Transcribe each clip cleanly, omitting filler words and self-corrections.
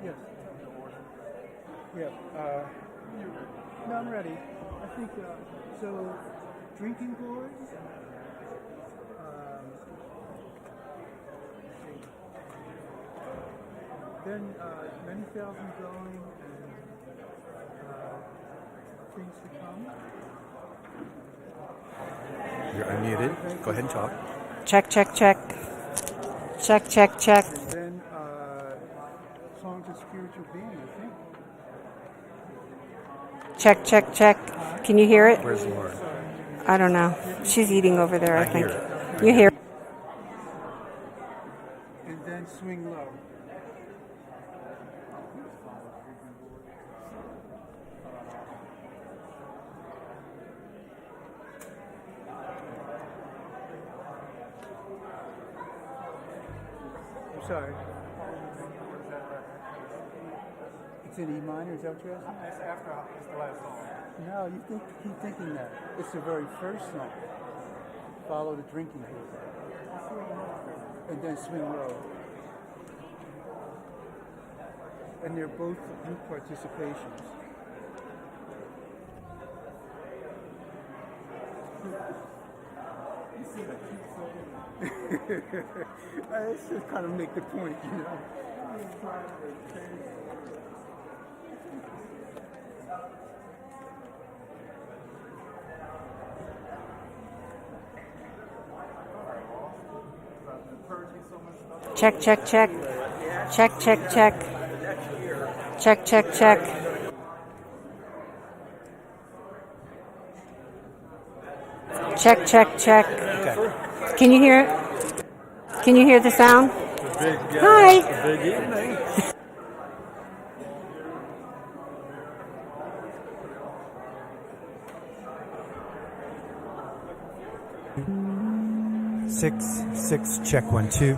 Yes. Yeah. No, I'm ready. I think so. Drinking gourds. Then many thousand going and things to come. You're unmuted. Go ahead and talk. Check, check, check. Check, check, check. And then songs of spiritual being, I think. Check, check, check. Can you hear it? Where's Lauren? I don't know. She's eating over there, I think. Hear it. You hear? And then swing low. I'm sorry. It's in E minor, is that what you're asking? It's after it's the last song. No, you keep thinking that. It's the very first song. Follow the drinking group. And then swing low. And they're both group participations. You see that cute song? Let's just kind of make the point, you know. Check, check, check. Check, check, check. Check, check, check. Check, check, check. Okay. Can you hear it? Can you hear the sound? Hi. Big evening. Six, check 1, 2.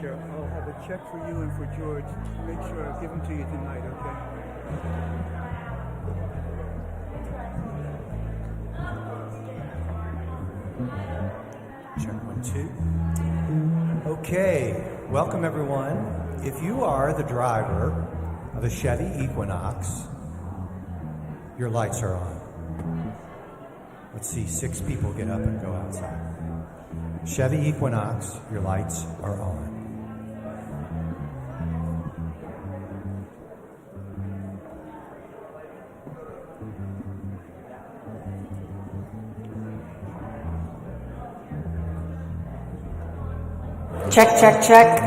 Gerald, I'll have a check for you and for George. Make sure I give them to you tonight, okay? Check 1, 2. Okay, welcome everyone. If you are the driver of a Chevy Equinox, your lights are on. Let's see 6 people get up and go outside. Chevy Equinox, your lights are on. Check, check, check.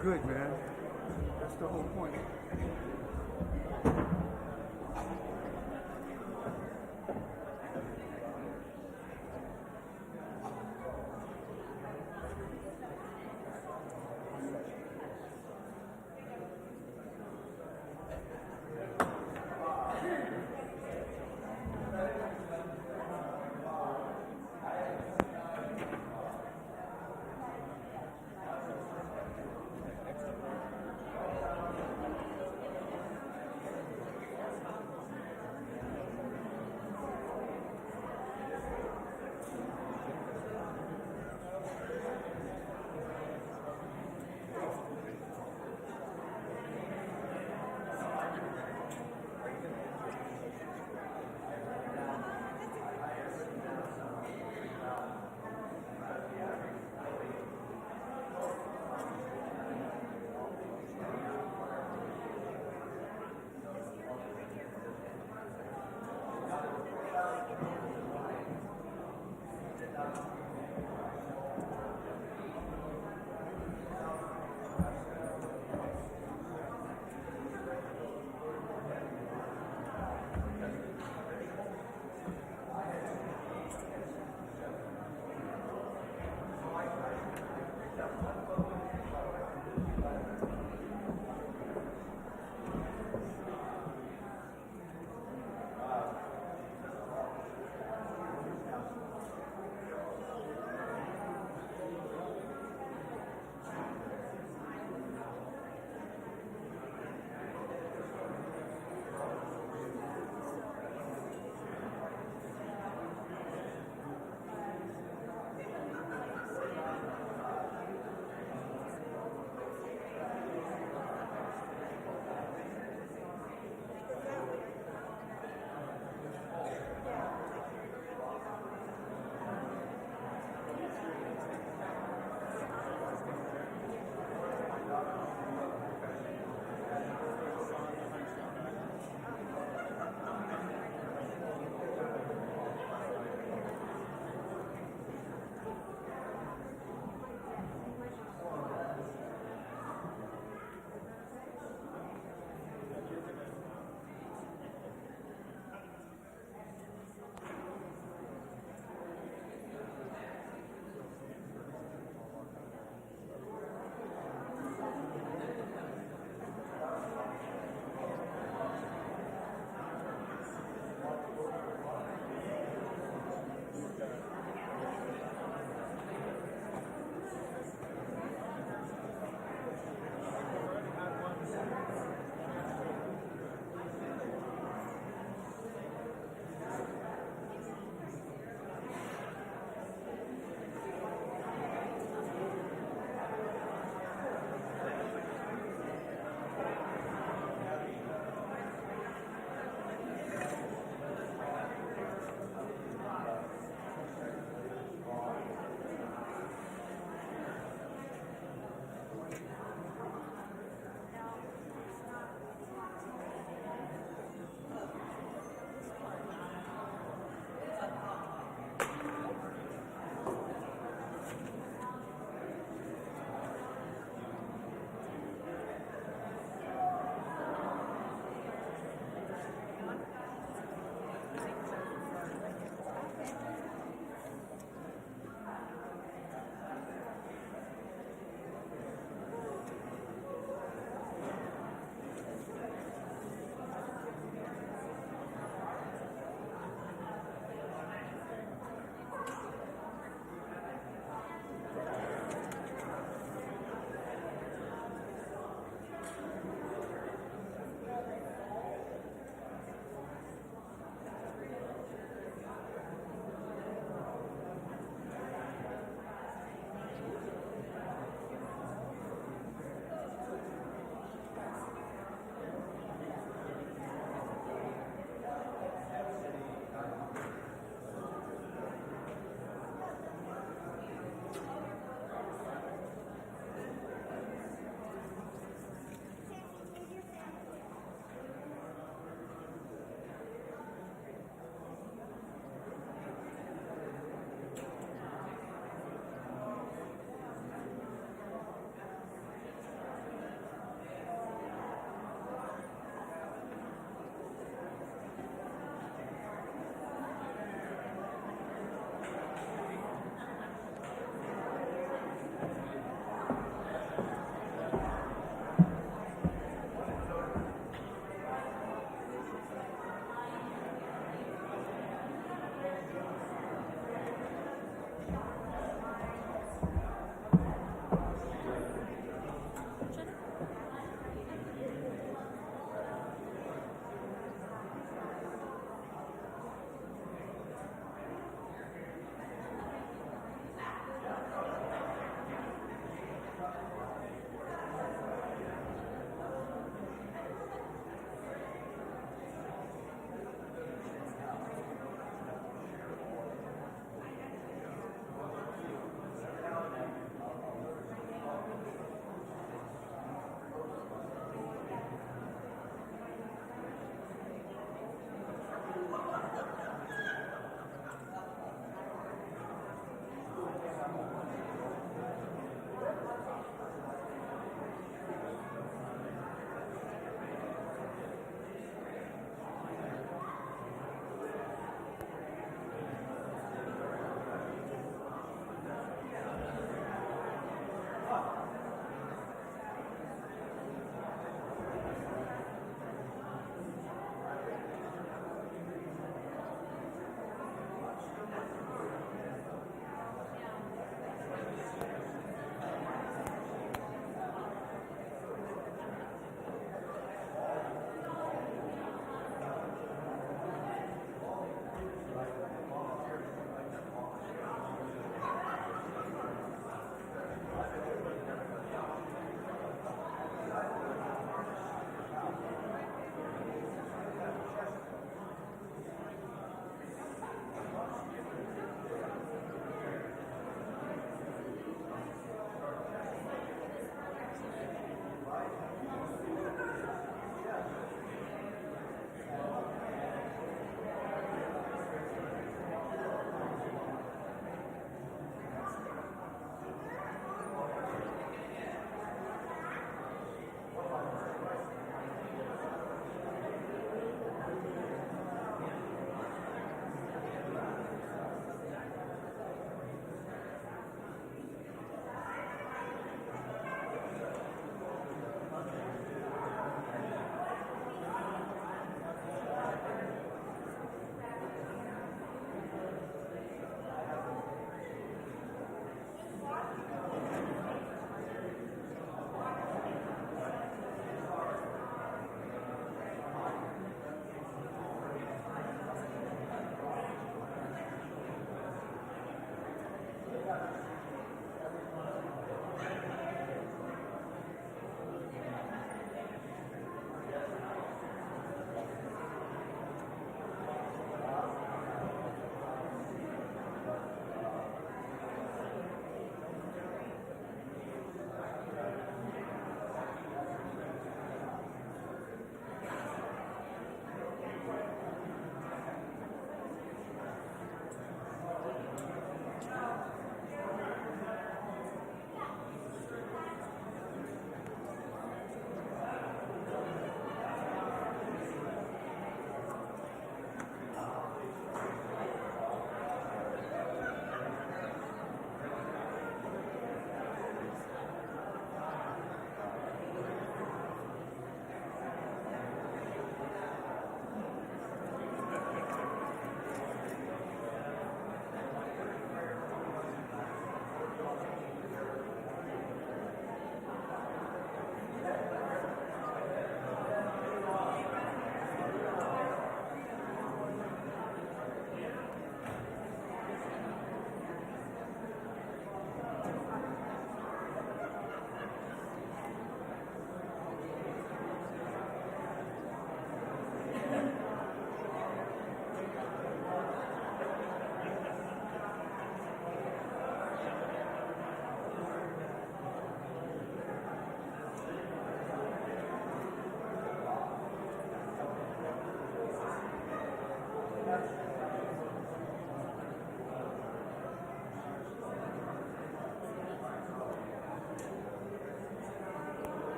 Good, man. That's the whole point.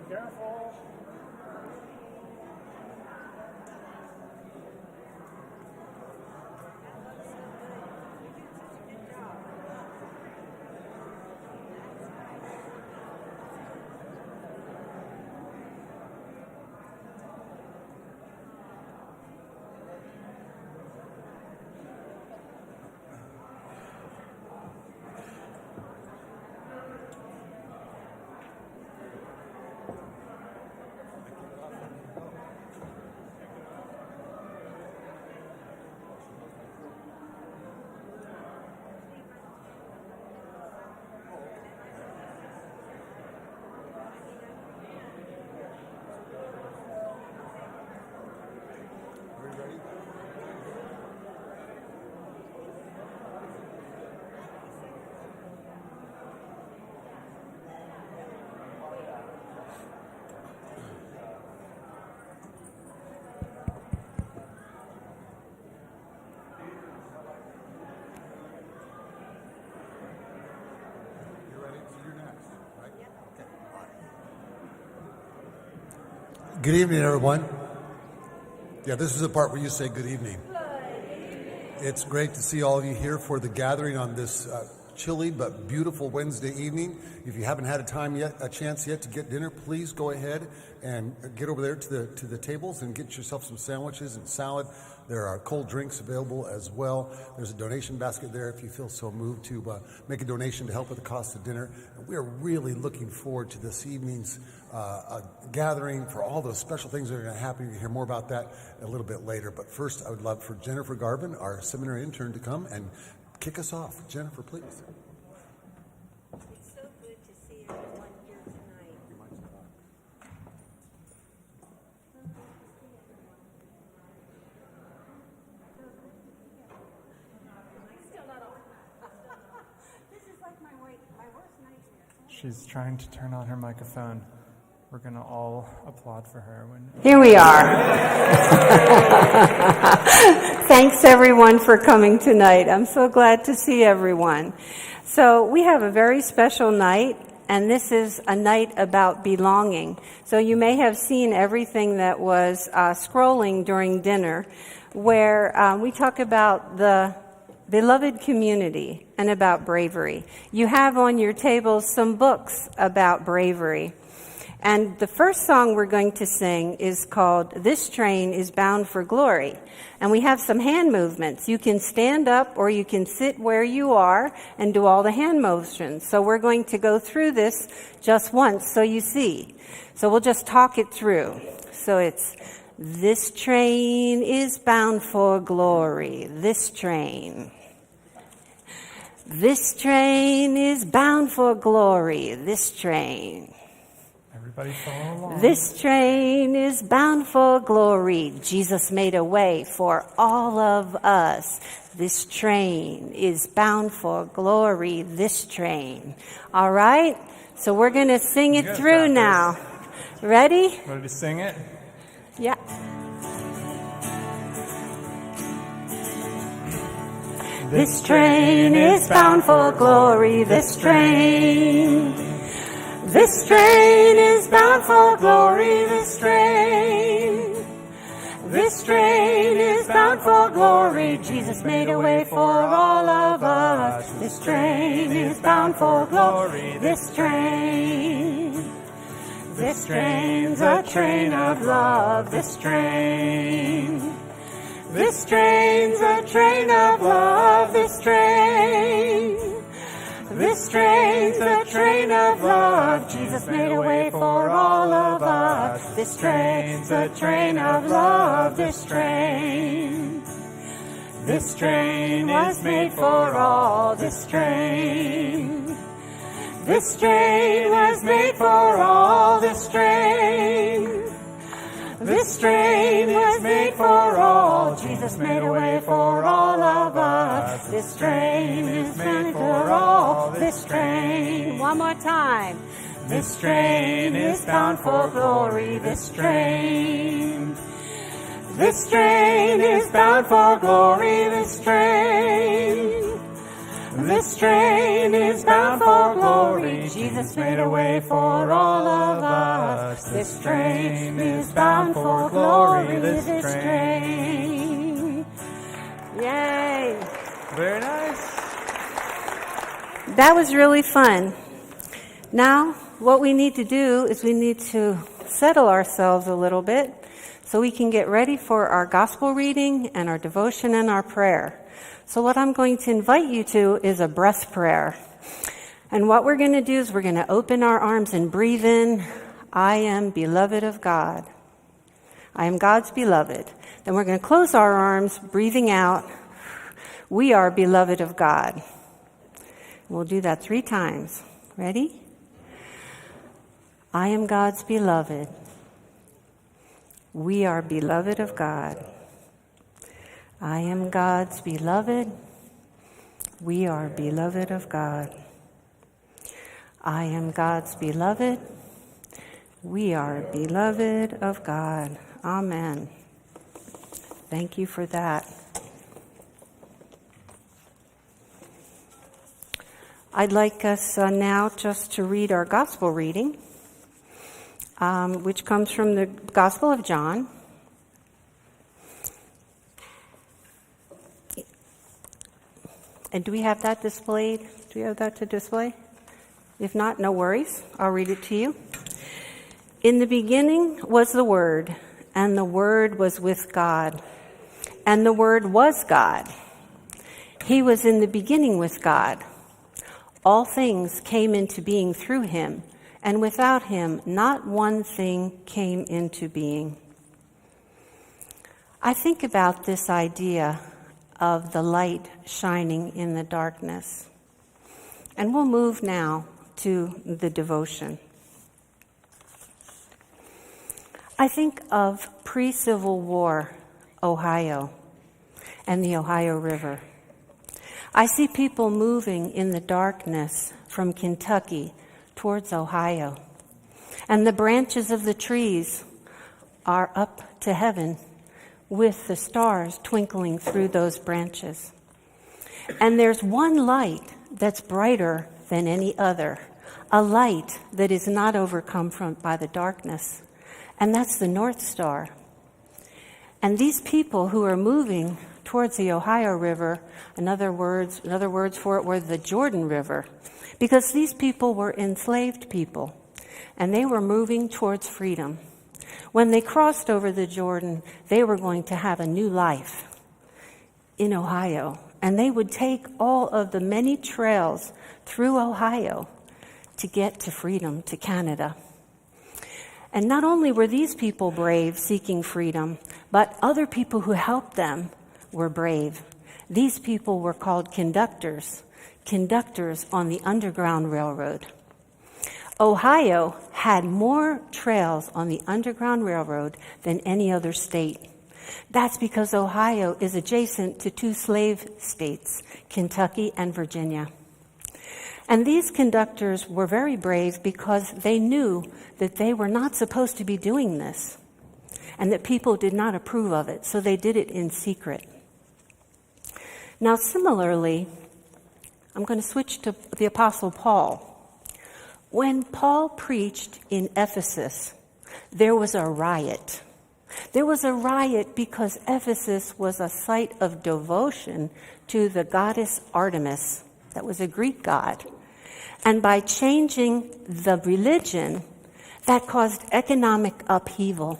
Careful. Good evening, everyone. Yeah, this is the part where you say good evening. It's great to see all of you here for the gathering on this chilly but beautiful Wednesday evening. If you haven't had a chance yet to get dinner, please go ahead and get over there to the tables and get yourself some sandwiches and salad. There are cold drinks available as well. There's a donation basket there if you feel so moved to make a donation to help with the cost of dinner. And we are really looking forward to this evening's gathering for all those special things that are going to happen. You'll hear more about that a little bit later. But first, I would love for Jennifer Garvin, our seminary intern, to come and kick us off. Jennifer, please. It's so good to see everyone here tonight. This is like my worst nightmare. She's trying to turn on her microphone. We're going to all applaud for her. Here we are. Thanks everyone for coming tonight. I'm so glad to see everyone. So we have a very special night, and this is a night about belonging. So you may have seen everything that was scrolling during dinner, where we talk about the beloved community and about bravery. You have on your tables some books about bravery. And the first song we're going to sing is called This Train is Bound for Glory. And we have some hand movements. You can stand up or you can sit where you are and do all the hand motions. So we're going to go through this just once so you see. So we'll just talk it through. So it's, this train is bound for glory. This train. This train is bound for glory. This train. Everybody follow along. This train is bound for glory. Jesus made a way for all of us. This train is bound for glory. This train. All right? So we're going to sing it through now. Ready? Ready to sing it? Yeah. This train is bound for glory. This train. This train is bound bound for glory, this train. This train is bound for glory. Jesus made a way for all of us. This train is bound for glory. This train. This train's a train of love. This train. This train's a train of love. This train. This train's a train of love. Jesus made a way for all of us. This train's a train of love. This train. This train was made for all. This train. This train was made for all. This train. This train was made for all. Jesus made a way for all of us. This train is made for all. This train. One more time. This train is bound for glory. This train. This train is bound for glory. This train. This train is bound for glory. Jesus made a way for all of us. This train is bound for glory. This train. Yay. Very nice. That was really fun. Now, what we need to do is we need to settle ourselves a little bit so we can get ready for our gospel reading and our devotion and our prayer. So what I'm going to invite you to is a breath prayer. And what we're going to do is we're going to open our arms and breathe in, I am beloved of God. I am God's beloved. Then we're going to close our arms, breathing out, we are beloved of God. We'll do that 3 times. Ready? I am God's beloved. We are beloved of God. I am God's beloved. We are beloved of God. I am God's beloved. We are beloved of God. Amen. Thank you for that. I'd like us now just to read our gospel reading, which comes from the Gospel of John. And do we have that displayed? Do we have that to display? If not, no worries. I'll read it to you. In the beginning was the Word, and the Word was with God, and the Word was God. He was in the beginning with God. All things came into being through him, and without him, not one thing came into being. I think about this idea of the light shining in the darkness. And we'll move now to the devotion. I think of pre-Civil War Ohio and the Ohio River. I see people moving in the darkness from Kentucky towards Ohio. And the branches of the trees are up to heaven with the stars twinkling through those branches. And there's one light that's brighter than any other, a light that is not overcome by the darkness, and that's the North Star. And these people who are moving towards the Ohio River, another words for it were the Jordan River, because these people were enslaved people, and they were moving towards freedom. When they crossed over the Jordan, they were going to have a new life in Ohio, and they would take all of the many trails through Ohio to get to freedom, to Canada. And not only were these people brave, seeking freedom, but other people who helped them were brave. These people were called conductors on the Underground Railroad. Ohio had more trails on the Underground Railroad than any other state. That's because Ohio is adjacent to 2 slave states, Kentucky and Virginia. And these conductors were very brave because they knew that they were not supposed to be doing this and that people did not approve of it, so they did it in secret. Now, similarly, I'm going to switch to the Apostle Paul. When Paul preached in Ephesus, there was a riot. There was a riot because Ephesus was a site of devotion to the goddess Artemis. That was a Greek god. And by changing the religion, that caused economic upheaval.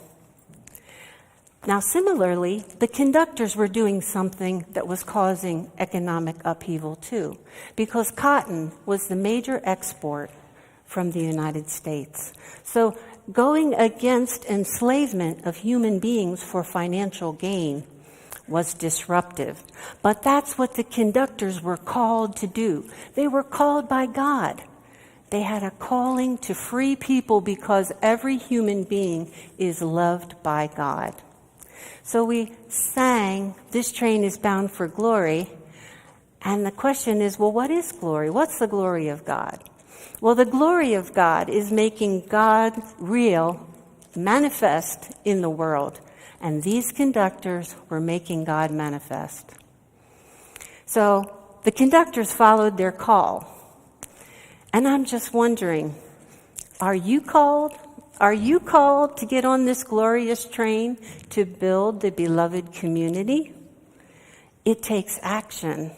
Now, similarly, the conductors were doing something that was causing economic upheaval too, because cotton was the major export from the United States. So going against enslavement of human beings for financial gain was disruptive. But that's what the conductors were called to do. They were called by God. They had a calling to free people because every human being is loved by God. So we sang, "This train is bound for glory." And the question is, well, what is glory? What's the glory of God? Well, the glory of God is making God real, manifest in the world. And these conductors were making God manifest. So the conductors followed their call. And I'm just wondering, are you called? Are you called to get on this glorious train to build the beloved community? It takes action.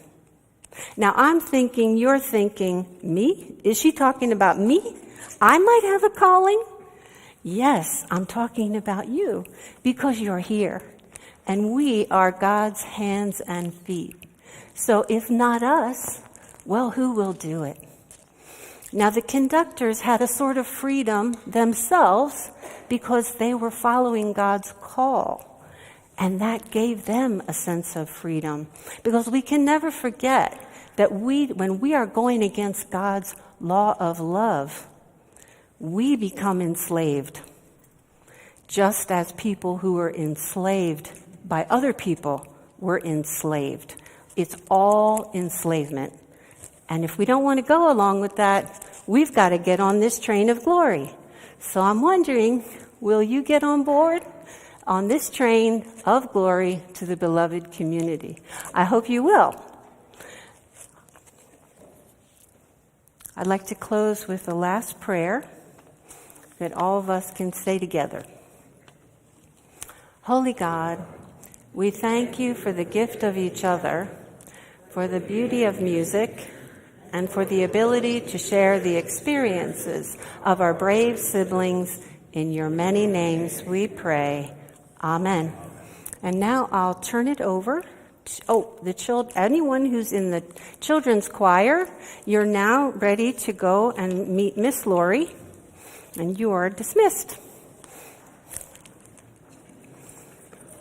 Now I'm thinking, you're thinking, me? Is she talking about me? I might have a calling? Yes, I'm talking about you because you're here. And we are God's hands and feet. So if not us, well, who will do it? Now, the conductors had a sort of freedom themselves because they were following God's call. And that gave them a sense of freedom. Because we can never forget that when we are going against God's law of love, we become enslaved. Just as people who were enslaved by other people were enslaved. It's all enslavement. And if we don't want to go along with that, we've got to get on this train of glory. So I'm wondering, will you get on board on this train of glory to the beloved community? I hope you will. I'd like to close with the last prayer that all of us can say together. Holy God, we thank you for the gift of each other, for the beauty of music, and for the ability to share the experiences of our brave siblings. In your many names we pray. Amen. And now I'll turn it over to anyone who's in the children's choir. You're now ready to go and meet Miss Lori, and you are dismissed.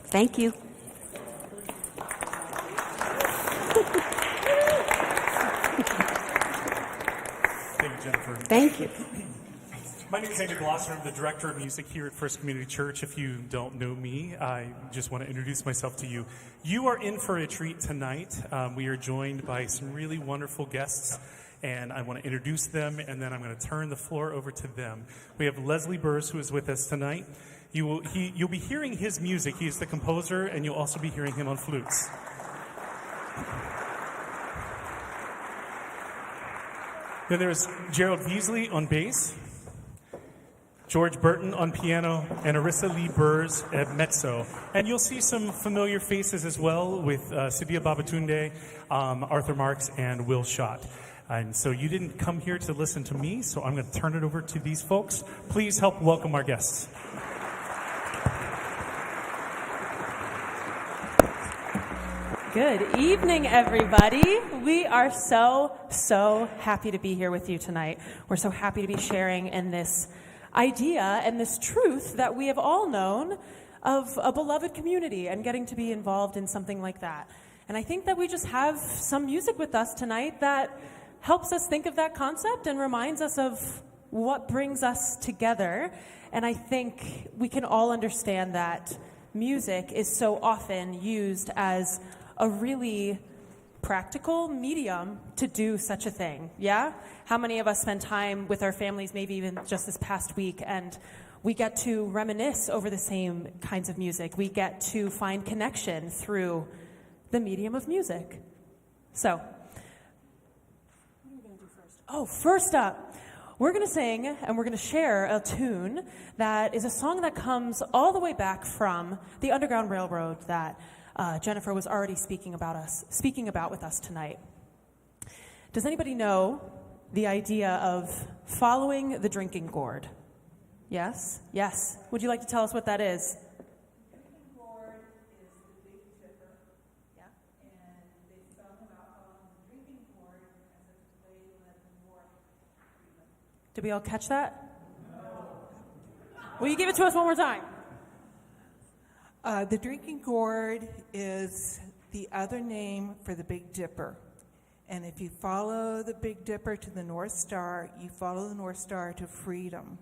Thank you. Jennifer. Thank you. My name is Andy Glosser. I'm the Director of Music here at First Community Church. If you don't know me, I just want to introduce myself to you. You are in for a treat tonight. We are joined by some really wonderful guests, and I want to introduce them, and then I'm going to turn the floor over to them. We have Leslie Burrs, who is with us tonight. You'll be hearing his music. He's the composer, and you'll also be hearing him on flutes. Then there's Gerald Veasley on bass, George Burton on piano, and Arissa Lee Burrs at mezzo. And you'll see some familiar faces as well with Sidia Babatunde, Arthur Marks, and Will Schott. And so you didn't come here to listen to me, so I'm going to turn it over to these folks. Please help welcome our guests. Good evening, everybody. We are so happy to be here with you tonight. We're so happy to be sharing in this idea and this truth that we have all known of a beloved community and getting to be involved in something like that. And I think that we just have some music with us tonight that helps us think of that concept and reminds us of what brings us together. And I think we can all understand that music is so often used as a really practical medium to do such a thing, yeah? How many of us spend time with our families, maybe even just this past week, and we get to reminisce over the same kinds of music. We get to find connection through the medium of music. So, what are we going to do first? Oh, first up, we're going to sing and we're going to share a tune that is a song that comes all the way back from the Underground Railroad that Jennifer was already speaking about with us tonight. Does anybody know the idea of following the drinking gourd? Yes? Yes. Would you like to tell us what that is? Did we all catch that? Will you give it to us one more time? The drinking gourd is the other name for the Big Dipper. And if you follow the Big Dipper to the North Star, you follow the North Star to freedom.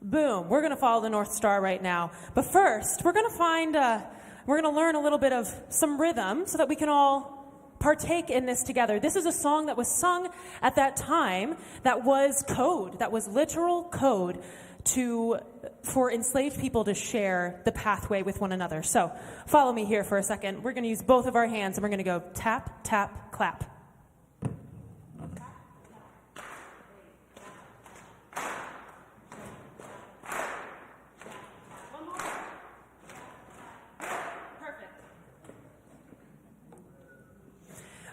Boom. We're going to follow the North Star right now. But first, we're going to learn a little bit of some rhythm so that we can all partake in this together. This is a song that was sung at that time that was code, that was literal code for enslaved people to share the pathway with one another. So follow me here for a second. We're going to use both of our hands and we're going to go tap, tap, clap.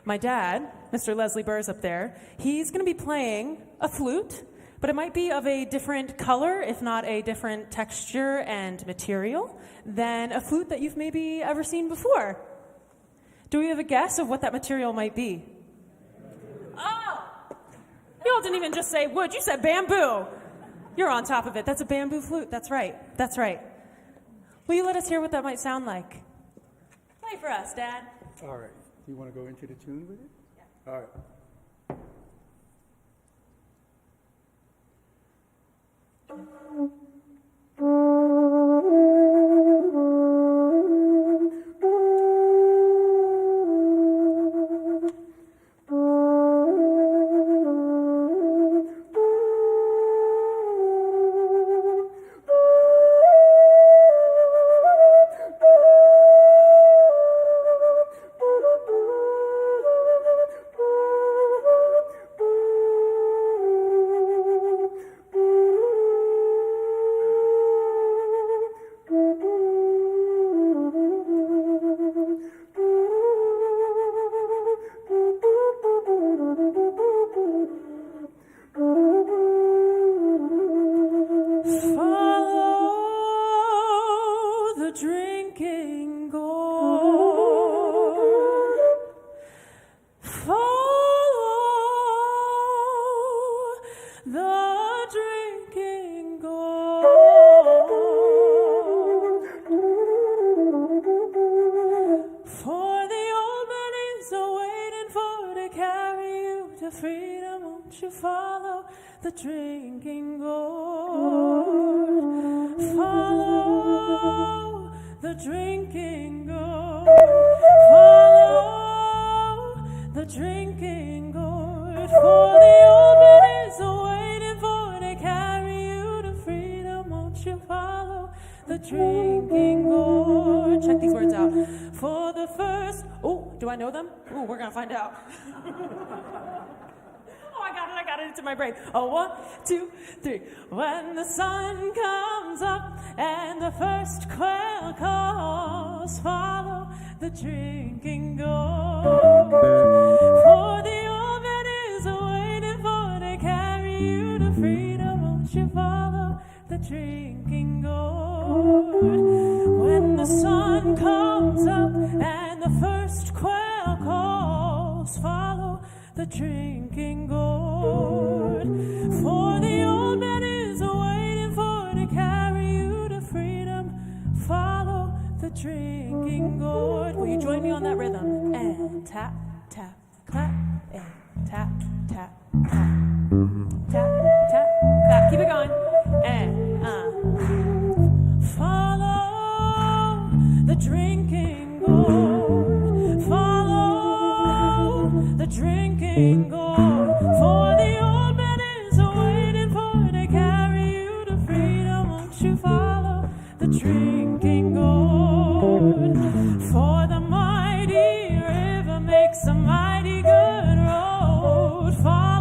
My dad, Mr. Leslie Burrs up there, he's going to be playing a flute, but it might be of a different color, if not a different texture and material, than a flute that you've maybe ever seen before. Do we have a guess of what that material might be? Oh! You all didn't even just say wood, you said bamboo. You're on top of it. That's a bamboo flute. That's right. That's right. Will you let us hear what that might sound like? Play for us, Dad. All right. Do you want to go into the tune with it? Yeah. All right. Oh, 1, 2, 3. When the sun comes up and the first quail calls, follow the drinking gourd. For the old man is waiting for to carry you to freedom. Won't you follow the drinking gourd? When the sun comes up and the first quail calls, follow the drinking gourd. For the old man is waiting for to carry you to freedom. Follow the drinking gourd. Will you join me on that rhythm? And tap, tap, clap. And tap, tap, clap. Tap, tap, clap. Keep it going. And follow the drinking gourd. Follow the drinking gourd. For the old man is waiting for to carry you to freedom. Won't you follow the drinking gourd? For the mighty river makes a mighty good road. Follow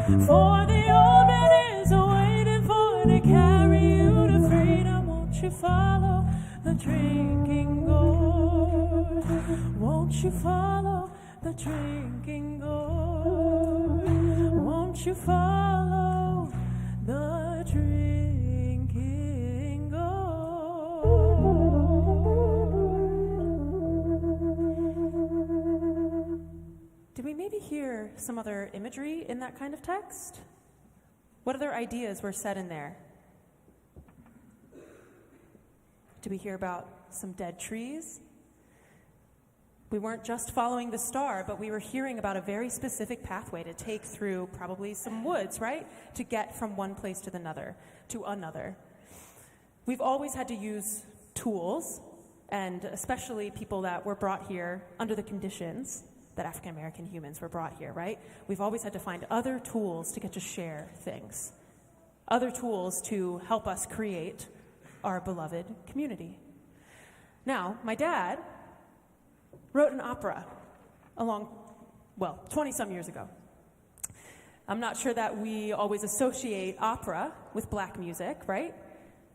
For the old man is waiting for to carry you to freedom. Won't you follow the drinking gourd? Won't you follow the drinking gourd? Won't you follow the drinking gourd? Did we maybe hear some other imagery in that kind of text? What other ideas were said in there? Did we hear about some dead trees? We weren't just following the star, but we were hearing about a very specific pathway to take through probably some woods, right? To get from one place to another. We've always had to use tools, and especially people that were brought here under the conditions that African American humans were brought here, right? We've always had to find other tools to get to share things, other tools to help us create our beloved community. Now, my dad wrote an opera 20-some years ago. I'm not sure that we always associate opera with black music, right?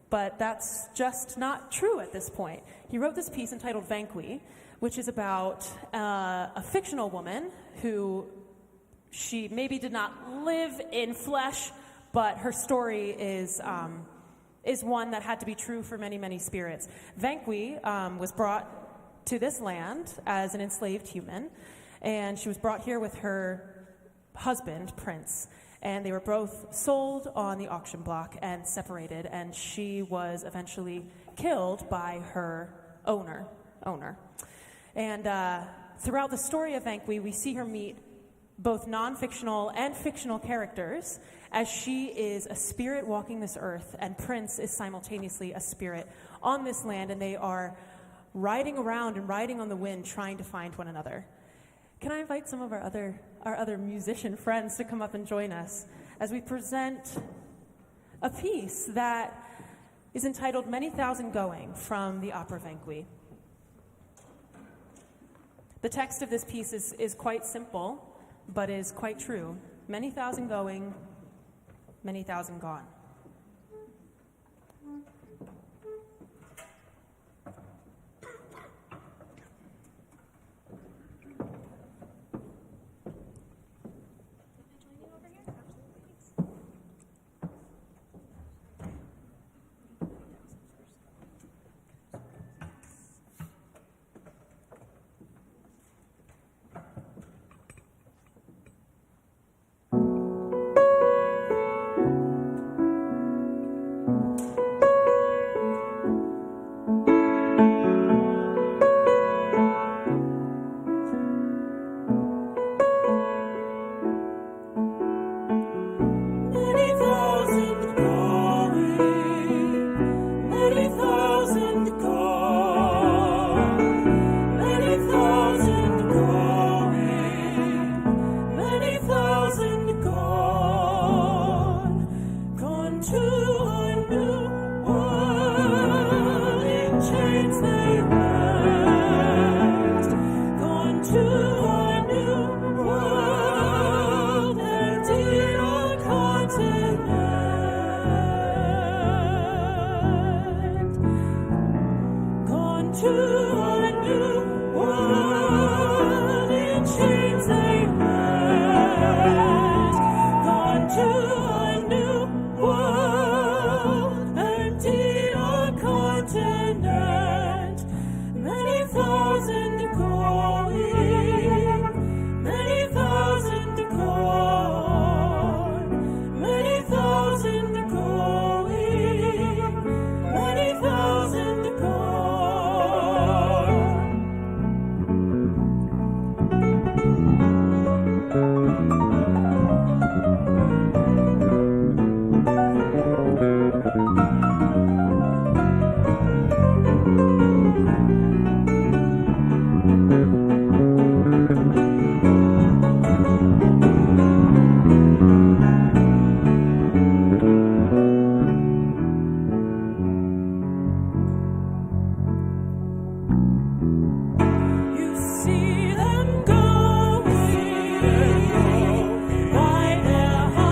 But that's just not true at this point. He wrote this piece entitled Vanqui, which is about a fictional woman who she maybe did not live in flesh, but her story is one that had to be true for many, many spirits. Vanqui was brought to this land as an enslaved human, and she was brought here with her husband, Prince, and they were both sold on the auction block and separated, and she was eventually killed by her owner. And throughout the story of Vanqui, we see her meet both non-fictional and fictional characters, as she is a spirit walking this earth, and Prince is simultaneously a spirit on this land, and they are riding around and riding on the wind, trying to find one another. Can I invite some of our other musician friends to come up and join us as we present a piece that is entitled Many Thousand Going from the opera Vanqui. The text of this piece is quite simple, but is quite true. Many thousand going, many thousand gone. See them going by their heart.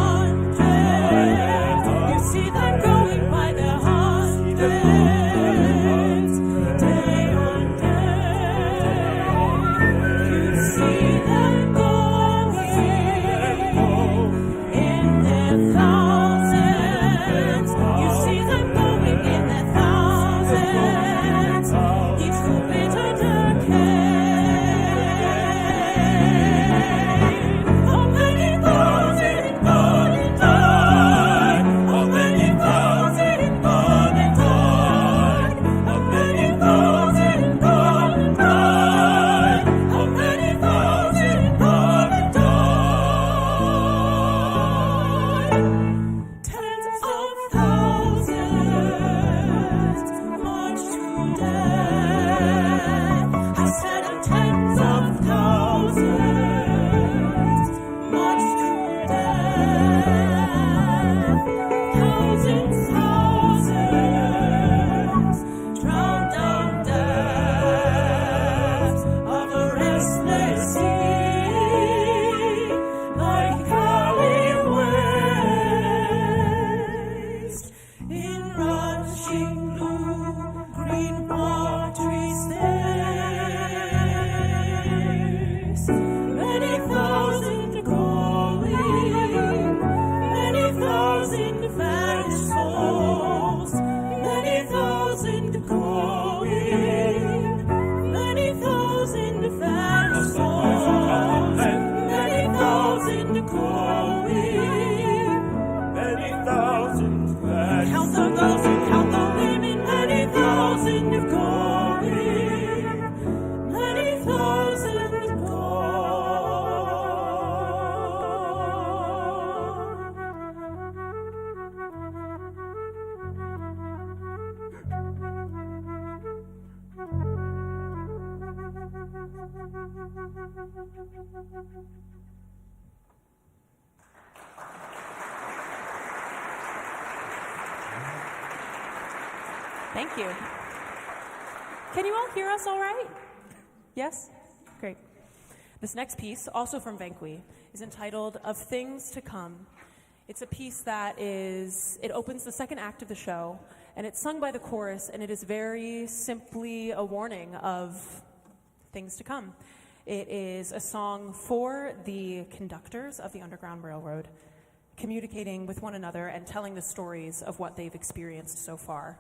Thank you. Can you all hear us all right? Yes? Great. This next piece, also from Vanqui, is entitled Of Things to Come. It's a piece that it opens the second act of the show, and it's sung by the chorus, and it is very simply a warning of things to come. It is a song for the conductors of the Underground Railroad, communicating with one another and telling the stories of what they've experienced so far.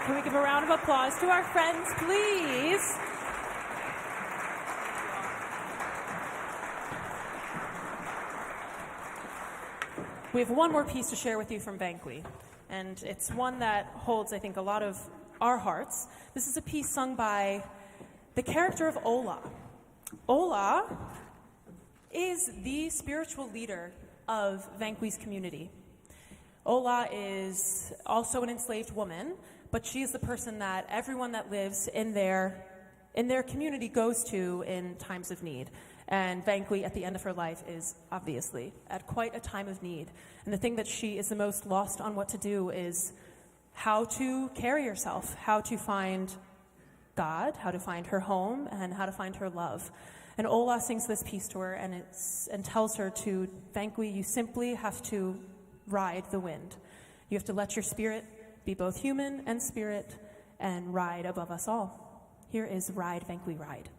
Can we give a round of applause to our friends, please? We have one more piece to share with you from Vanqui, and it's one that holds, I think, a lot of our hearts. This is a piece sung by the character of Ola. Ola is the spiritual leader of Vanqui's community. Ola is also an enslaved woman, but she is the person that everyone that lives in their in their community goes to in times of need. And Vanqui, at the end of her life, is obviously at quite a time of need. And the thing that she is the most lost on what to do is how to carry herself, how to find God, how to find her home, and how to find her love. And Ola sings this piece to her and tells her to, Vanqui, you simply have to ride the wind. You have to let your spirit be both human and spirit and ride above us all. Here is Ride, Vanqui, Ride.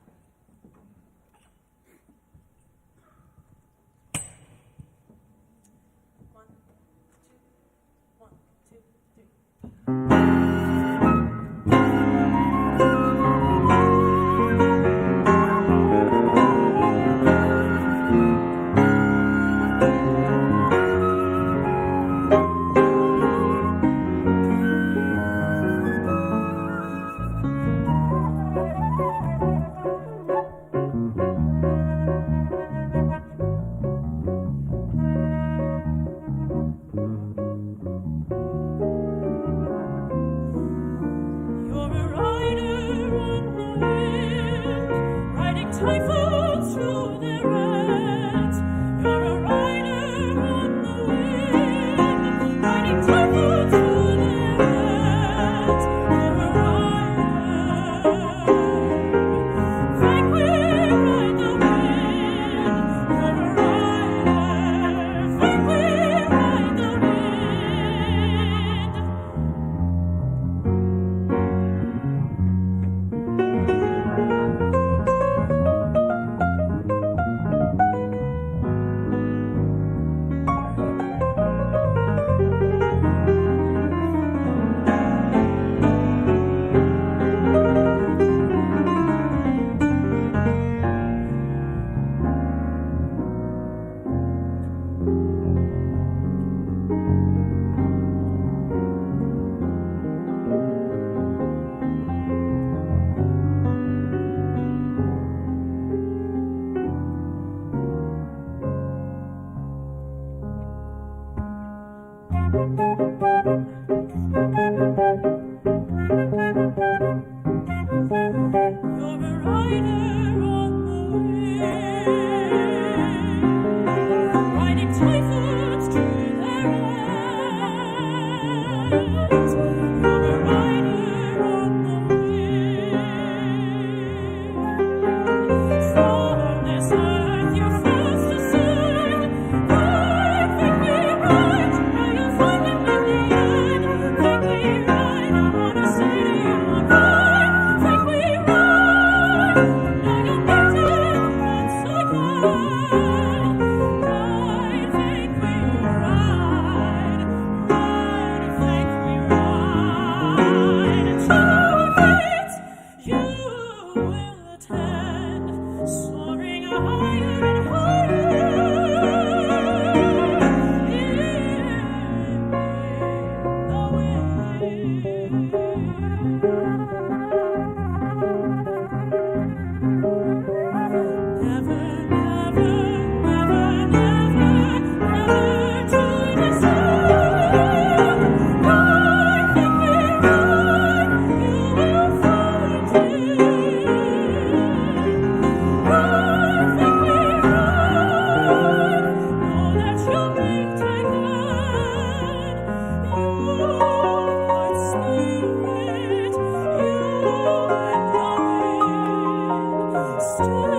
Still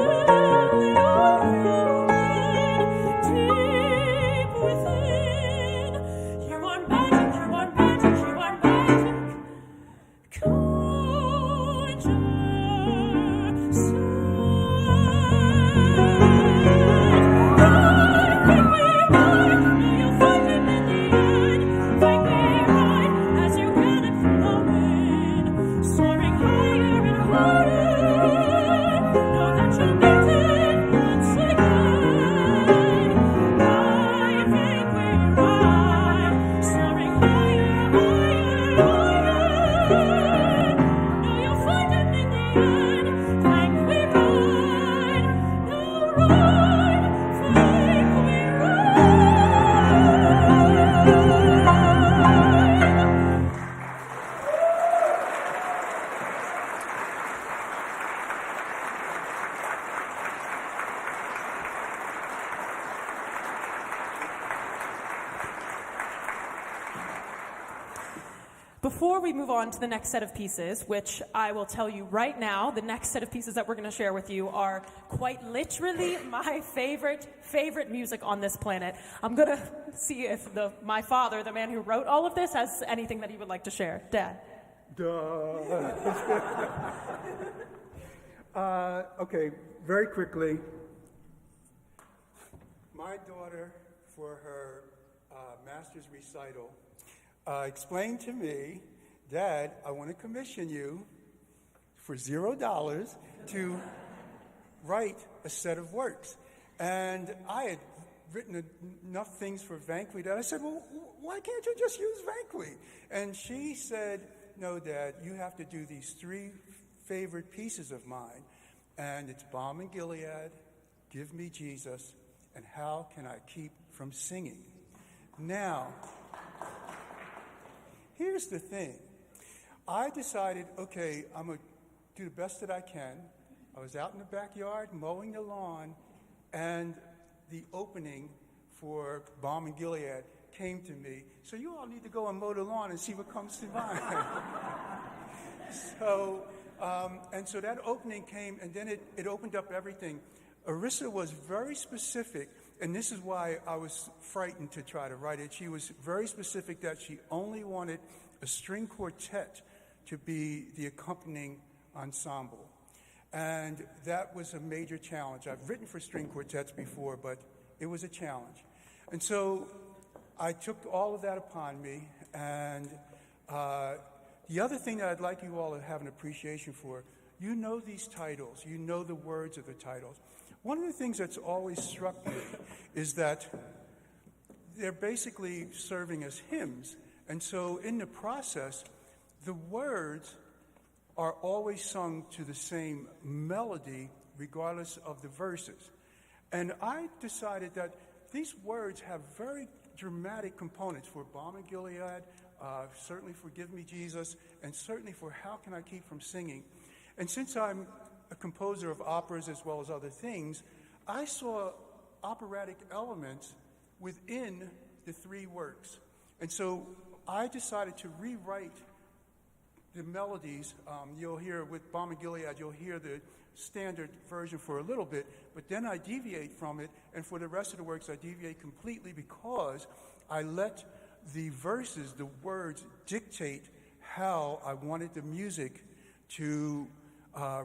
Before we move on to the next set of pieces, which I will tell you right now, the next set of pieces that we're going to share with you are quite literally my favorite music on this planet. I'm going to see if my father, the man who wrote all of this, has anything that he would like to share. Dad. Okay, very quickly. My daughter, for her master's recital, explained to me, Dad, I want to commission you for $0 to write a set of works. And I had written enough things for Vanqui that I said, well, why can't you just use Vanqui? And she said, no, Dad, you have to do these 3 favorite pieces of mine. And it's Balm and Gilead, Give Me Jesus, and How Can I Keep from Singing? Now, here's the thing. I decided, okay, I'm going to do the best that I can. I was out in the backyard mowing the lawn, and the opening for Balm and Gilead came to me. So you all need to go and mow the lawn and see what comes to mind. So that opening came, and then it opened up everything. Arissa was very specific, and this is why I was frightened to try to write it. She was very specific that she only wanted a string quartet to be the accompanying ensemble. And that was a major challenge. I've written for string quartets before, but it was a challenge. And so I took all of that upon me, and the other thing that I'd like you all to have an appreciation for, you know these titles, you know the words of the titles. One of the things that's always struck me is that they're basically serving as hymns. And so in the process, the words are always sung to the same melody regardless of the verses. And I decided that these words have very dramatic components for Balm and Gilead, certainly for Give Me Jesus, and certainly for How Can I Keep from Singing. And since I'm a composer of operas as well as other things, I saw operatic elements within the 3 works. And so I decided to rewrite the melodies. You'll hear with Balm and Gilead, you'll hear the standard version for a little bit, but then I deviate from it, and for the rest of the works I deviate completely because I let the verses, the words, dictate how I wanted the music to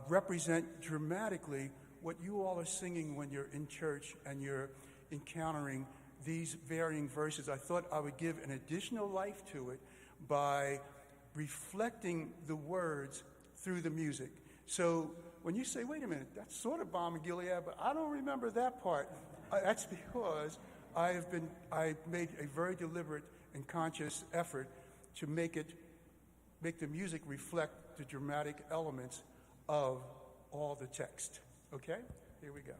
represent dramatically what you all are singing when you're in church and you're encountering these varying verses. I thought I would give an additional life to it by reflecting the words through the music. So when you say, wait a minute, that's sort of Balm and Gilead, but I don't remember that part, that's because I made a very deliberate and conscious effort to make the music reflect the dramatic elements of all the text. Okay? Here we go.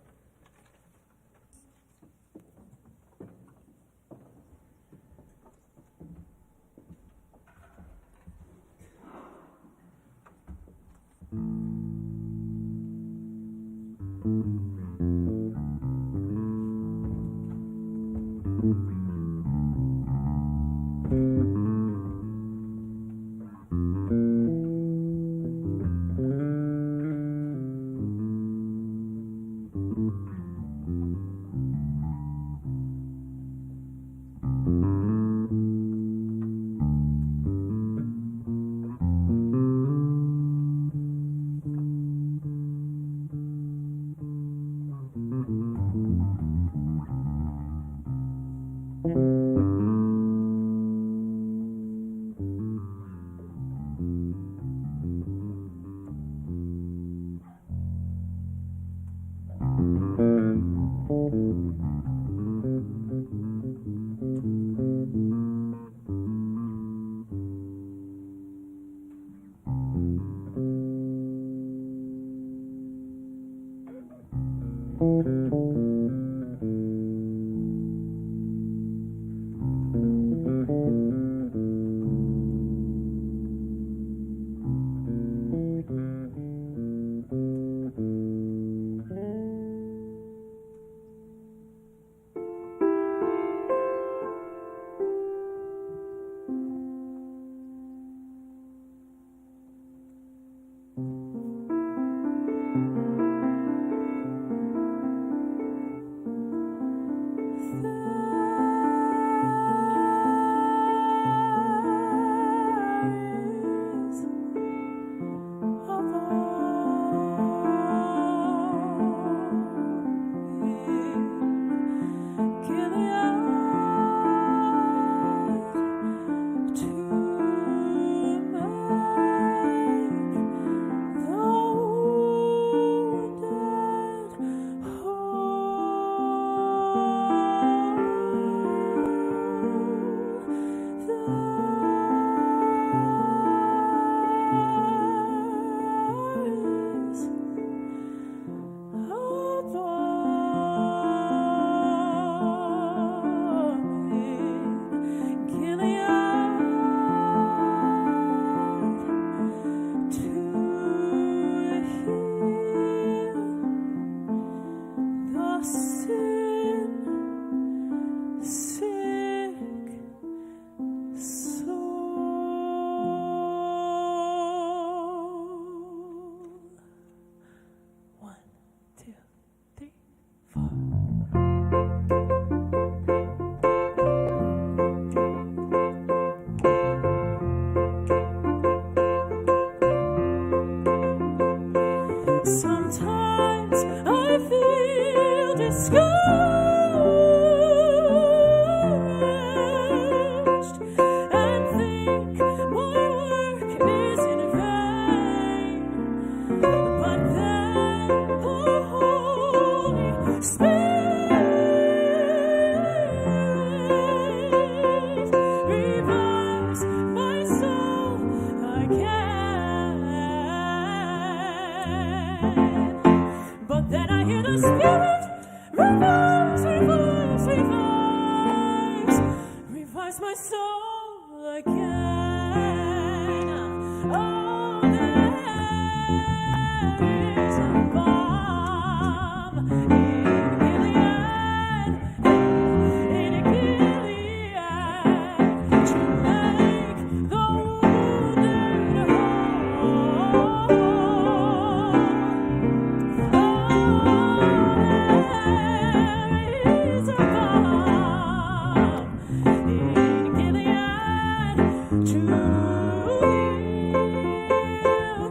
discouraged and think my work is in vain. But then the Holy Spirit revives my soul again. But then I hear the Spirit revives my soul again. Oh, there is a balm in Gilead, in Gilead, to make the wounded whole. There is a balm in Gilead to heal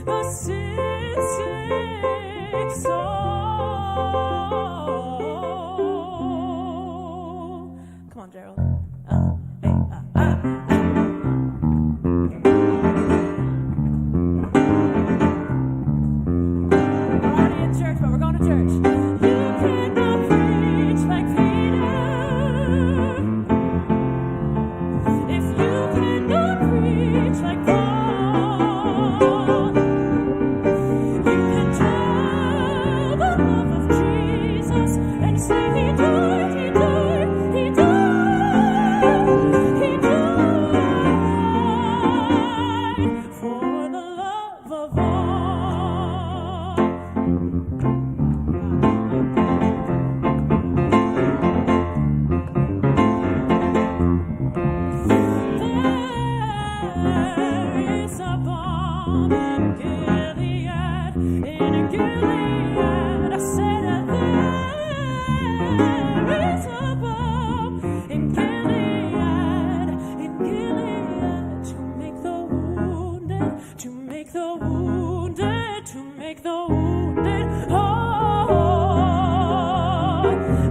the sin sick soul. Come on, Gerald. We're already in church, but we're going to church. You cannot preach like Peter if you cannot preach like Paul. You can tell the love of Jesus and say he died, he died, he died, he died for the love of all. There is a balm in Gilead, in Gilead. I said there is a balm in Gilead, to make the wounded, to make the wounded, to make the wounded whole.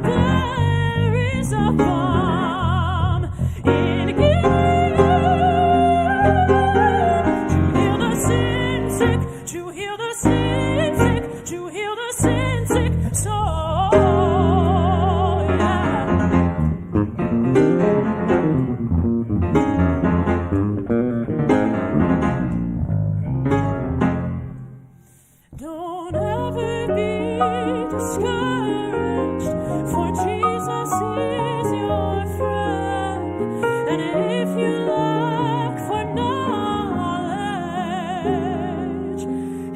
There is a balm in Gilead to heal the sin sick, to heal the sin sick, to heal the sin sick soul. Yeah. Don't ever be discouraged, for Jesus is your friend. And if you lack for knowledge,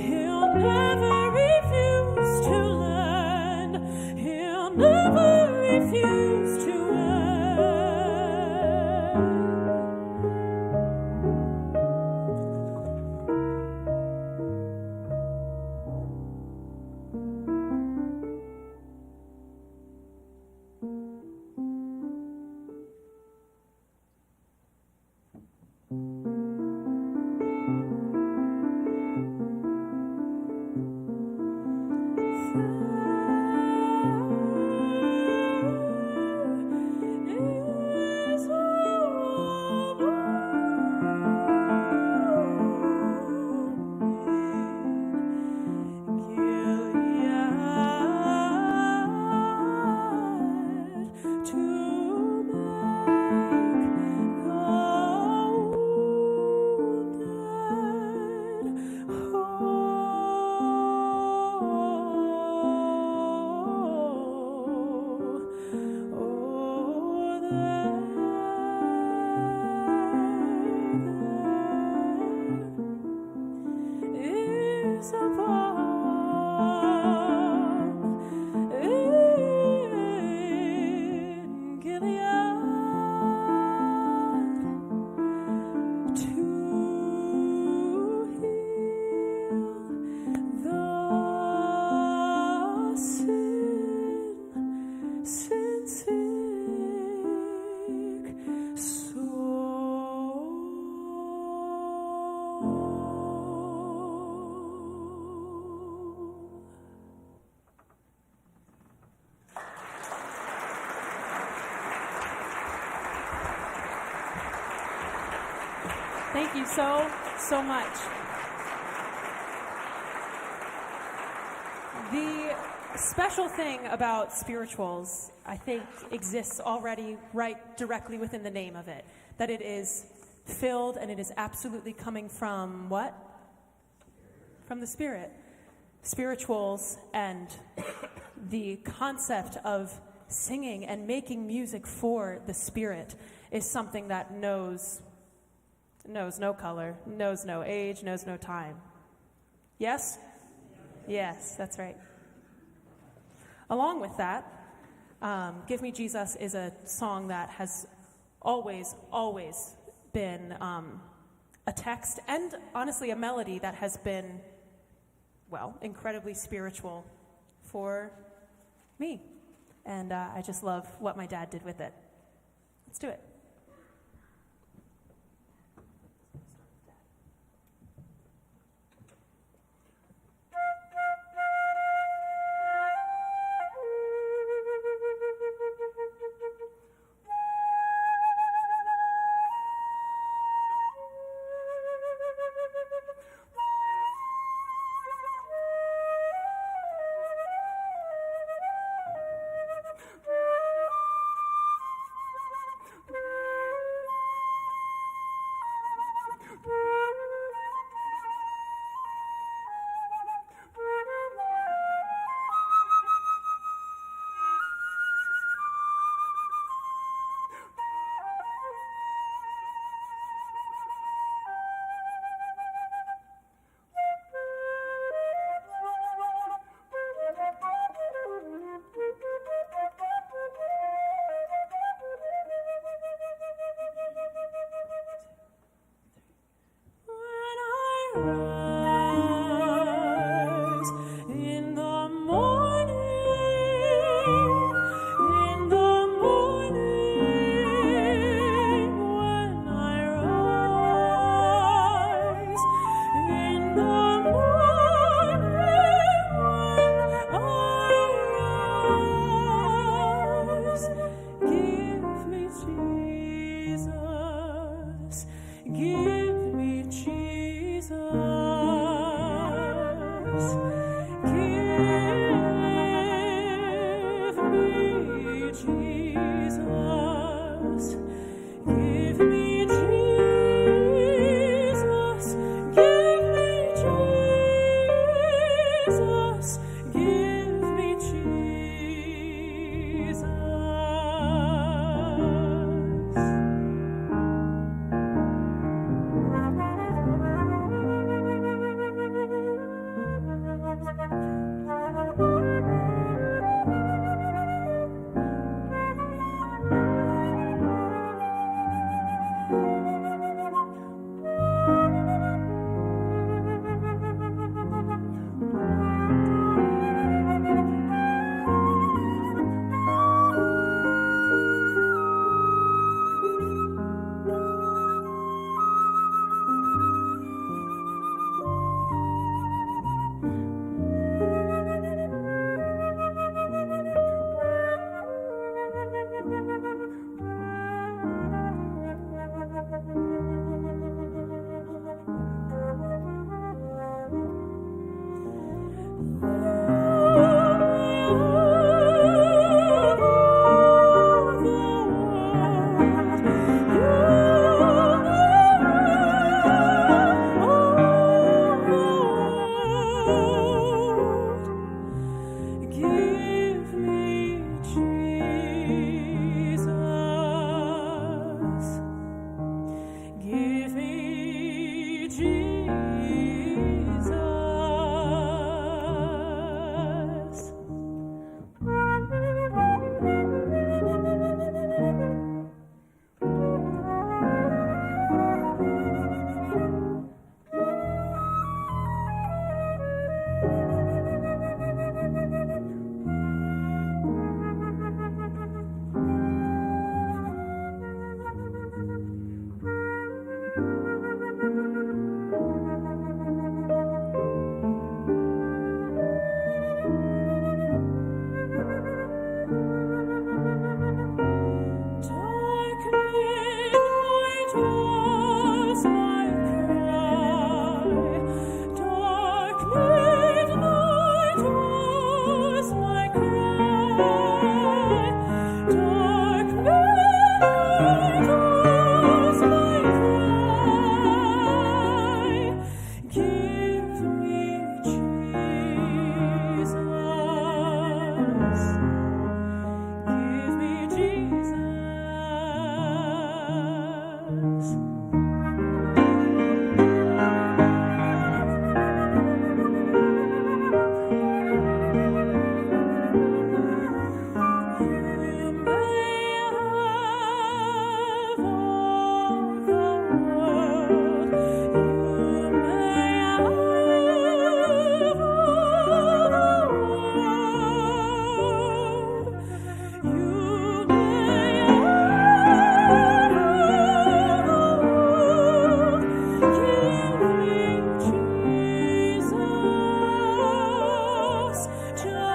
he'll never refuse to lend. He'll never refuse to lend. Thank you so much. The special thing about spirituals, I think, exists already right directly within the name of it. That it is filled and it is absolutely coming from what? From the Spirit. Spirituals and the concept of singing and making music for the Spirit is something that knows no color, knows no age, knows no time. Yes? Yes, that's right. Along with that, Give Me Jesus is a song that has always been a text and honestly a melody that has been, well, incredibly spiritual for me. And I just love what my dad did with it. Let's do it.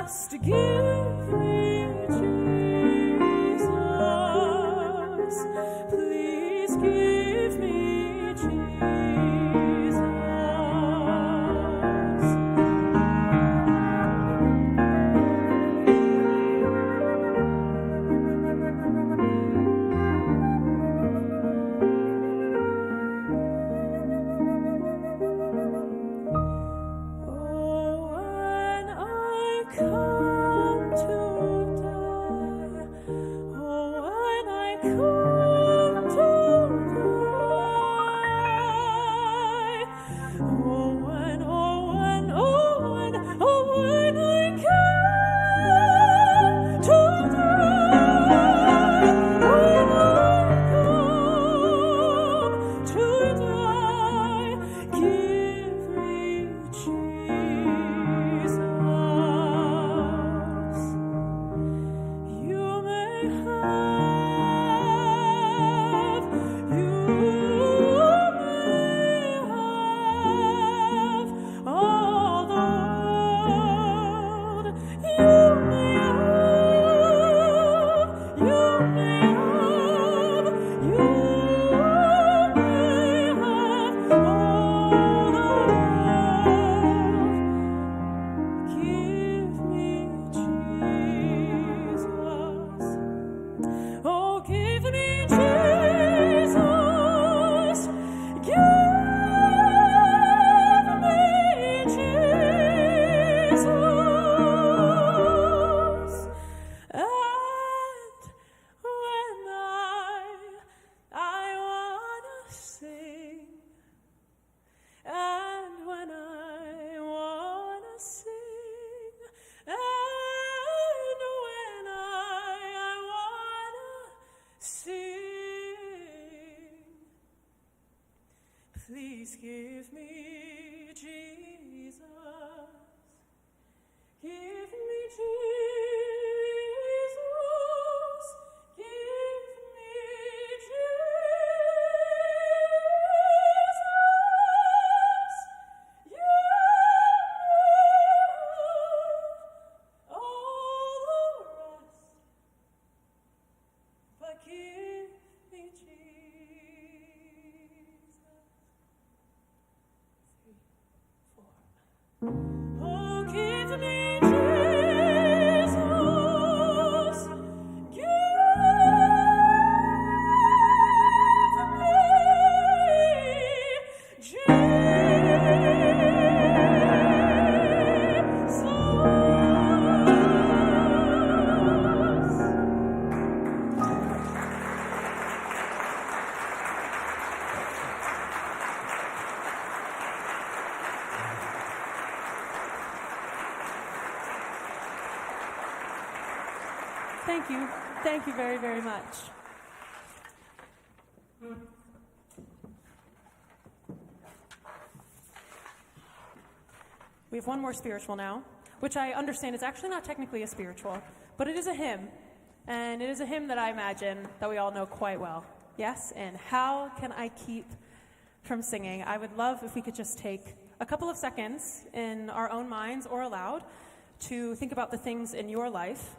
just give me Jesus. Please give me Jesus. Please give me Jesus. Give me Jesus. Give me Jesus. You know all the rest, but give me Jesus. Oh, give me Jesus. Give me Thank you. Thank you very, very much. We have one more spiritual now, which I understand is actually not technically a spiritual, but it is a hymn. And it is a hymn that I imagine that we all know quite well. Yes? And how can I keep from singing? I would love if we could just take a couple of seconds in our own minds or aloud to think about the things in your life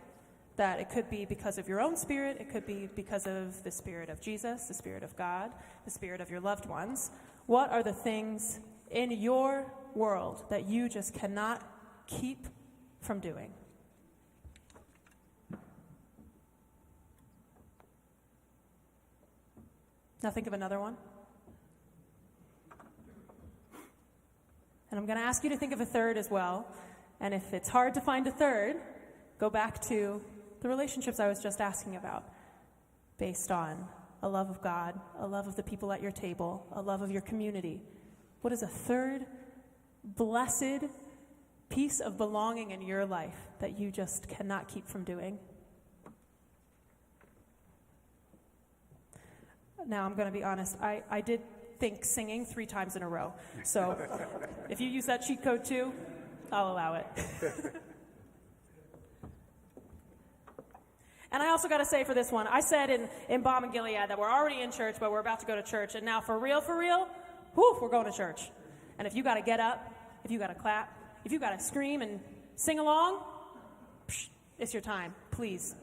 that it could be because of your own spirit, it could be because of the spirit of Jesus, the spirit of God, the spirit of your loved ones. What are the things in your world that you just cannot keep from doing? Now think of another one. And I'm going to ask you to think of a third as well. And if it's hard to find a third, go back to the relationships I was just asking about, based on a love of God, a love of the people at your table, a love of your community. What is a third blessed piece of belonging in your life that you just cannot keep from doing? Now, I'm going to be honest. I did think singing 3 times in a row. So if you use that cheat code too, I'll allow it. And I also got to say for this one, I said in Balm and Gilead that we're already in church, but we're about to go to church. And now for real, whew, we're going to church. And if you got to get up, if you got to clap, if you got to scream and sing along, It's your time, please.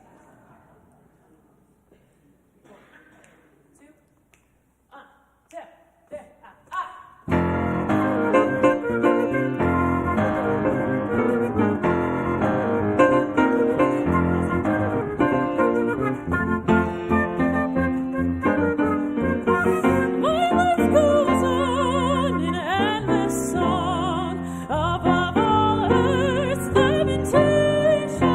Above all earth's lamentation.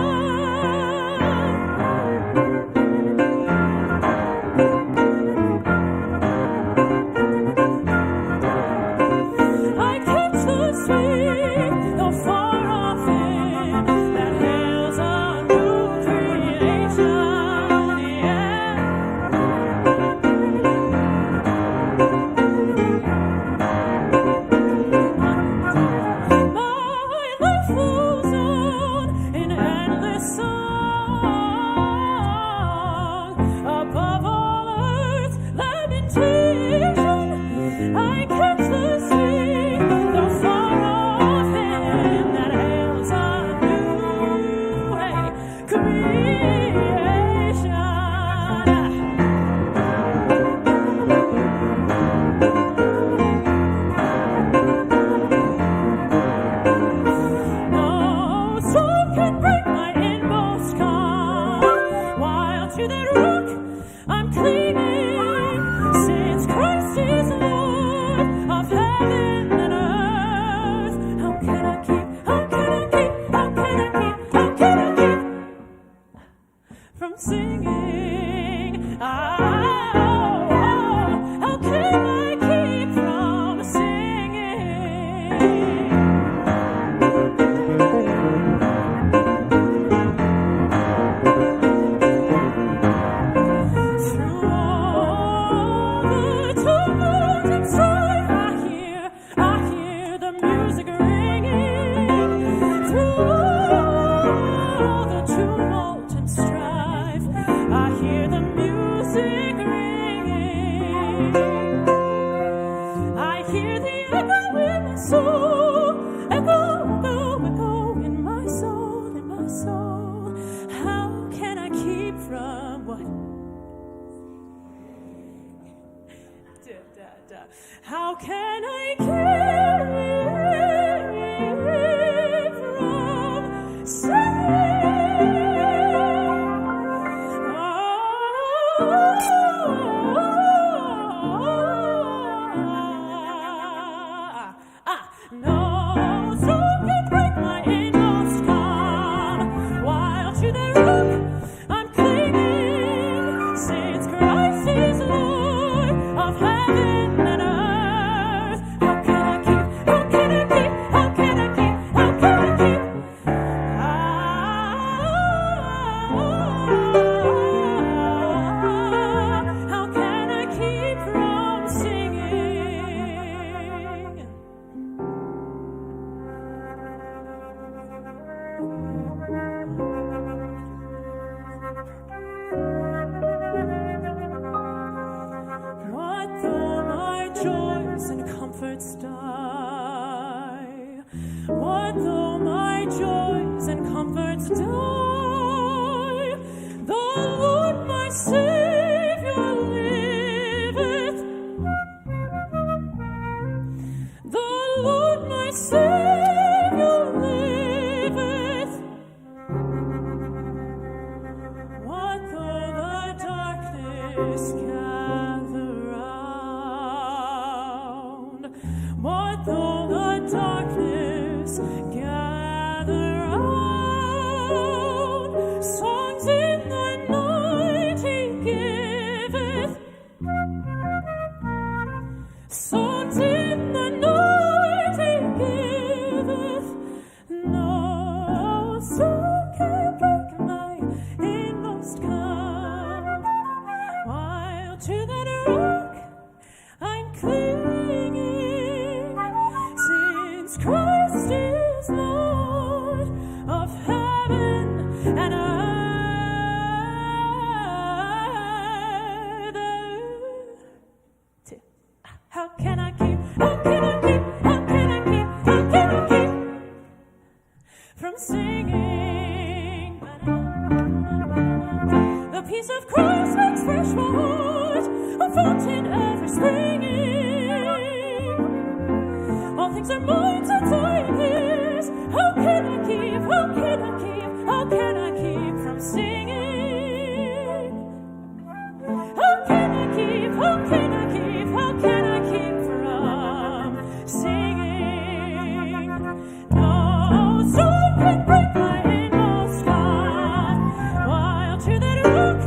peace of Christ makes fresh my heart, a fountain ever springing. All things are mine since I am His. How can I keep, how can I keep, how can I keep from singing? How can I keep, how can I keep, how can I keep from singing? No storm can break my inmost calm, while to that rock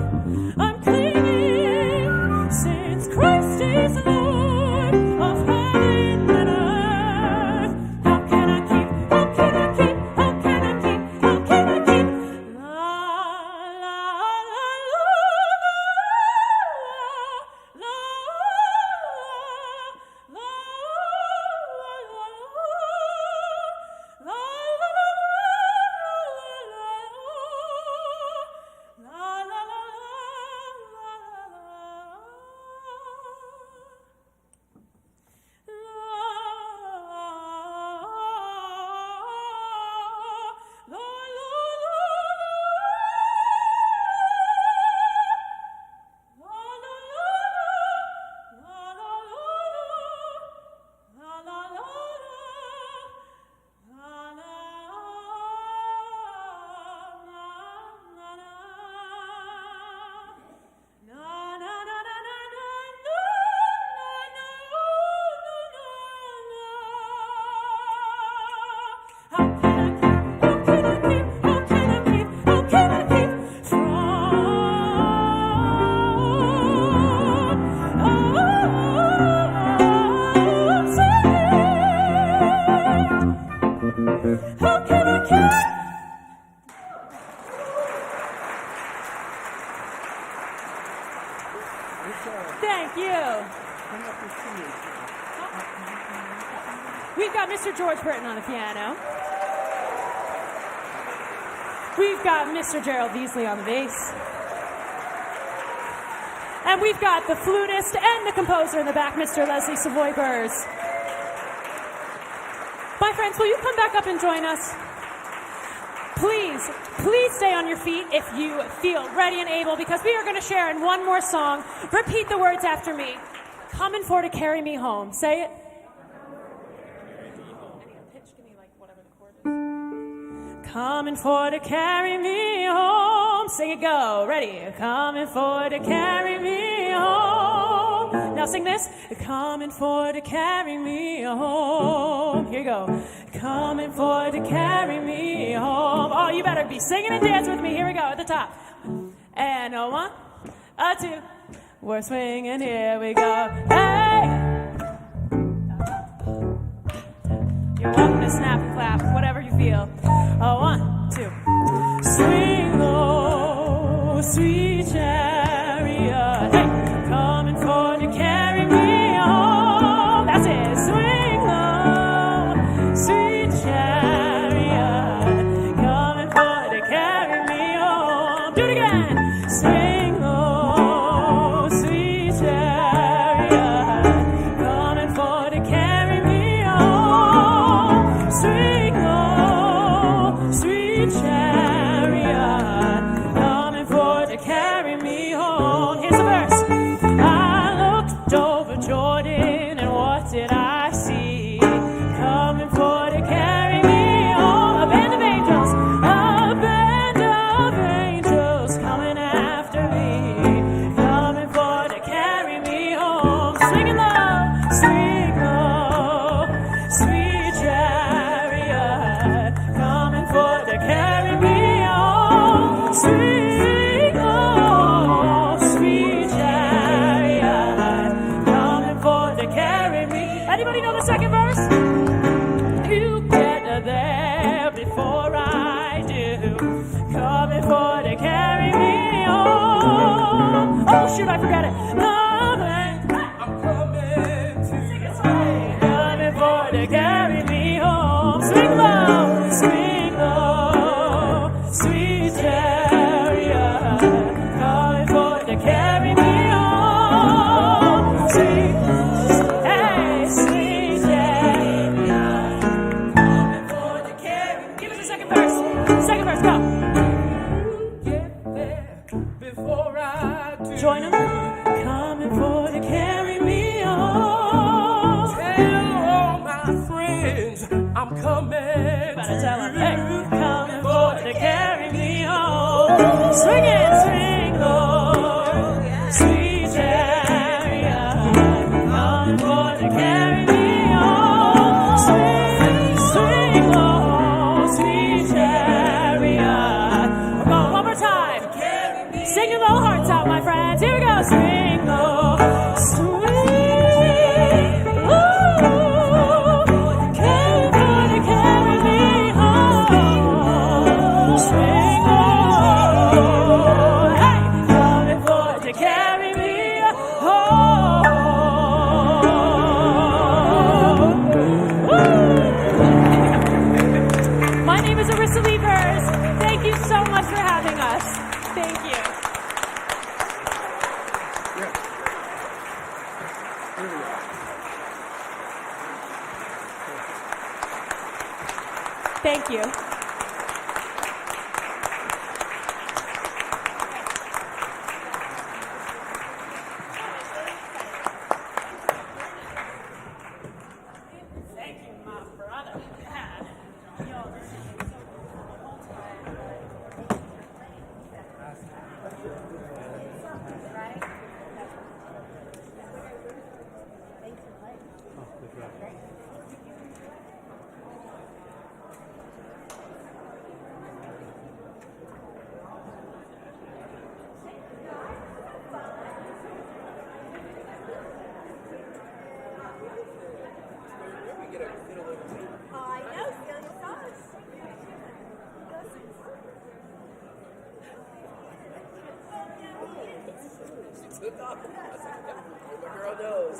I'm clinging, since Christ is Lord of heaven and earth. How can I keep, how can I keep, how can I keep, how can I keep? La, la, la, la, la, la, la, Thank you. We've got Mr. George Burton on the piano. We've got Mr. Gerald Veasley on the bass. And we've got the flutist and the composer in the back, Mr. Leslie Savoy Burrs. My friends, will you come back up and join us? Please, please stay on your feet if you feel ready and able, because we are going to share in one more song. Repeat the words after me. Coming for to carry me home. Say it. Coming for to carry me home. Sing it, go. Ready? Coming for to carry me home. Now sing this. Coming for to carry me home. Here you go. Coming for to carry me home. Oh, you better be singing and dancing with me. Here we go at the top. And a one, a two. We're swinging. Here we go. Hey! You're welcome to snap and clap, whatever you feel. A one, two. Swing low, sweet chariot. Hey! Coming for to carry me home. That's it. Swing low, sweet chariot. Coming for to carry me home. Do it again. Swing low, sweet chariot. Coming for to carry me home. Swing low, sweet chariot. Coming for to carry me home. Here's the verse. I looked over Jordan, and what did I see? Coming for to carry me home. A band of angels, a band of angels coming after me. Coming for to carry me home. Swinging low, sweet chariot. Coming for to carry me home. Swing low, sweet chariot. Coming for to carry me. Anybody know the second verse? You get there before I do. Coming for to carry me home. Oh shoot, I forgot it. I'm coming to stay. Coming for to carry me home. Swing low, sweet chariot. Coming for to carry me home. Sweet, hey, sweet chariot. Coming for to carry. Give us the second verse. Second verse, go. You get there before join him. Coming for to carry me on. Tell all my friends I'm coming. Better tell him, hey, coming for to carry me on. Swing it, swing, Lord, sweet chariot. Coming for to carry me on. Swing, swing, Lord, sweet chariot. We're going one more time. Sing your little hearts out, my friends. Here we go. Swing, Lord, sweet. Leslie Burrs, thank you so much for having us. Thank you. Thank you. Thank you, my brother. The girl knows.